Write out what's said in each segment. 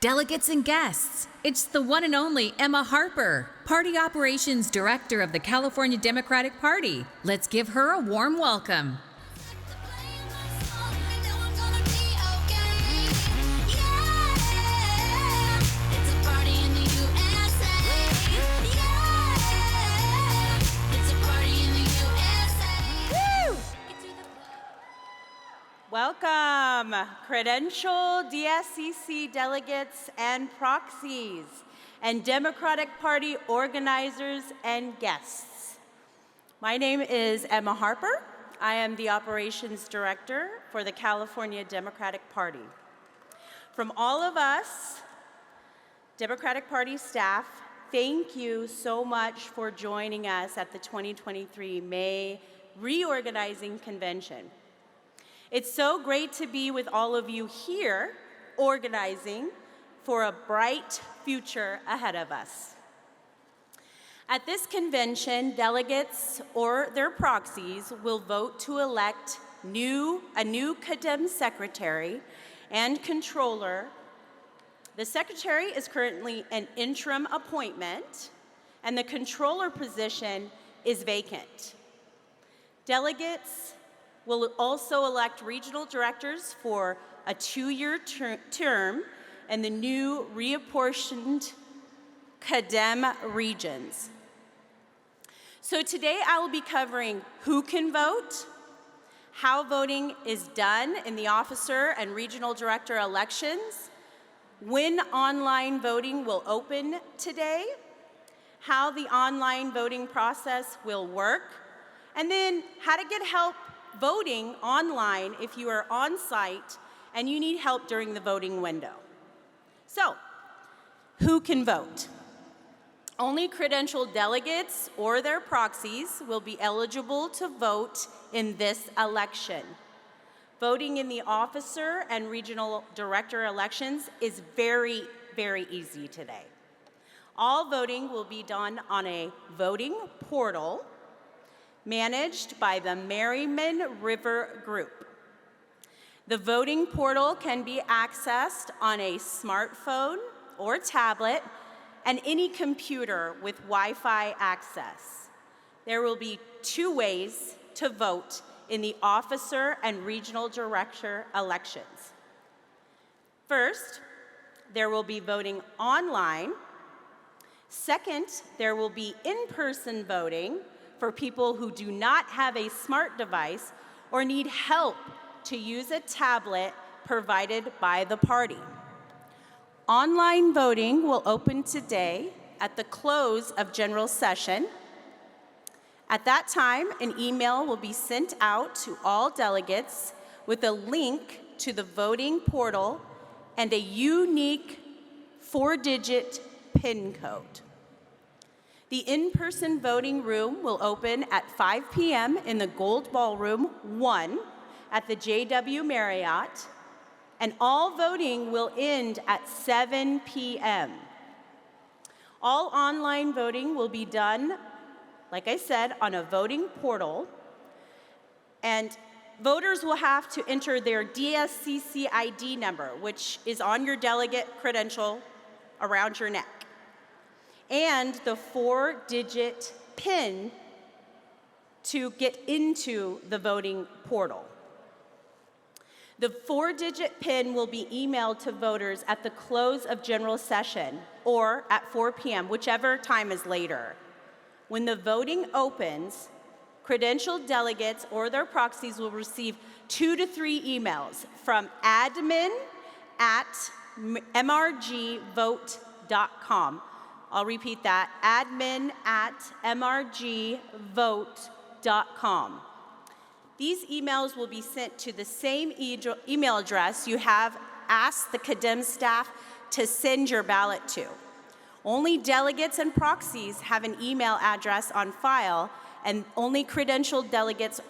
Delegates and guests, it's the one and only Emma Harper, Party Operations Director of the California Democratic Party. Let's give her a warm welcome. Welcome, credential DSCC delegates and proxies, and Democratic Party organizers and guests. My name is Emma Harper. I am the Operations Director for the California Democratic Party. From all of us, Democratic Party staff, thank you so much for joining us at the 2023 May Reorganizing Convention. It's so great to be with all of you here, organizing for a bright future ahead of us. At this convention, delegates or their proxies will vote to elect a new CADEM secretary and controller. The secretary is currently an interim appointment, and the controller position is vacant. Delegates will also elect regional directors for a 2-year term in the new reapportioned CADEM regions. So today I will be covering who can vote, how voting is done in the officer and regional director elections, when online voting will open today, how the online voting process will work, and then how to get help voting online if you are on site and you need help during the voting window. So, who can vote? Only credentialed delegates or their proxies will be eligible to vote in this election. Voting in the officer and regional director elections is very, very easy today. All voting will be done on a voting portal managed by the Merriman River Group. The voting portal can be accessed on a smartphone or tablet and any computer with Wi-Fi access. There will be 2 ways to vote in the officer and regional director elections. First, there will be voting online. Second, there will be in-person voting for people who do not have a smart device or need help to use a tablet provided by the party. Online voting will open today at the close of general session. At that time, an email will be sent out to all delegates with a link to the voting portal and a unique 4-digit PIN code. The in-person voting room will open at 5 p.m. in the Gold Ballroom 1 at the JW Marriott, and all voting will end at 7 p.m. All online voting will be done, like I said, on a voting portal, and voters will have to enter their DSCC ID number, which is on your delegate credential around your neck, and the 4-digit PIN to get into the voting portal. The 4-digit PIN will be emailed to voters at the close of general session or at 4 p.m., whichever time is later. When the voting opens, credentialed delegates or their proxies will receive 2 to 3 emails from admin@mrgvote.com. I'll repeat that, admin@mrgvote.com. These emails will be sent to the same email address you have asked the CADEM staff to send your ballot to. Only delegates and proxies have an email address on file, and only credentialed delegates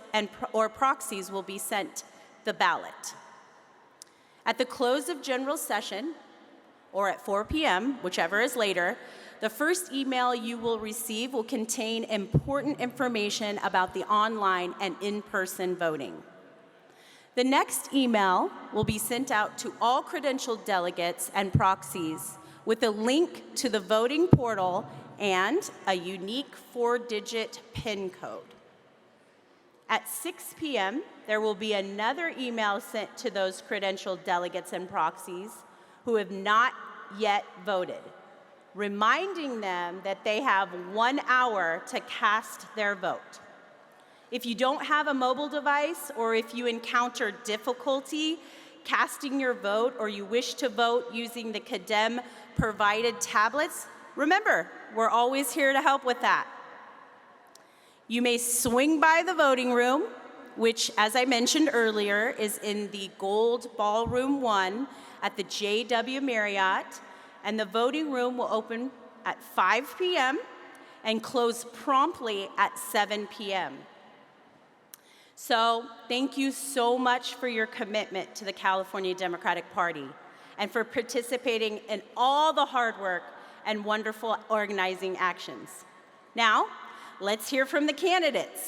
or proxies will be sent the ballot. At the close of general session, or at 4 p.m., whichever is later, the first email you will receive will contain important information about the online and in-person voting. The next email will be sent out to all credentialed delegates and proxies with a link to the voting portal and a unique 4-digit PIN code. At 6 p.m., there will be another email sent to those credentialed delegates and proxies who have not yet voted, reminding them that they have 1 hour to cast their vote. If you don't have a mobile device, or if you encounter difficulty casting your vote, or you wish to vote using the CADEM provided tablets, remember, we're always here to help with that. You may swing by the voting room, which, as I mentioned earlier, is in the Gold Ballroom 1 at the JW Marriott, and the voting room will open at 5 p.m. and close promptly at 7 p.m. So thank you so much for your commitment to the California Democratic Party and for participating in all the hard work and wonderful organizing actions. Now, let's hear from the candidates.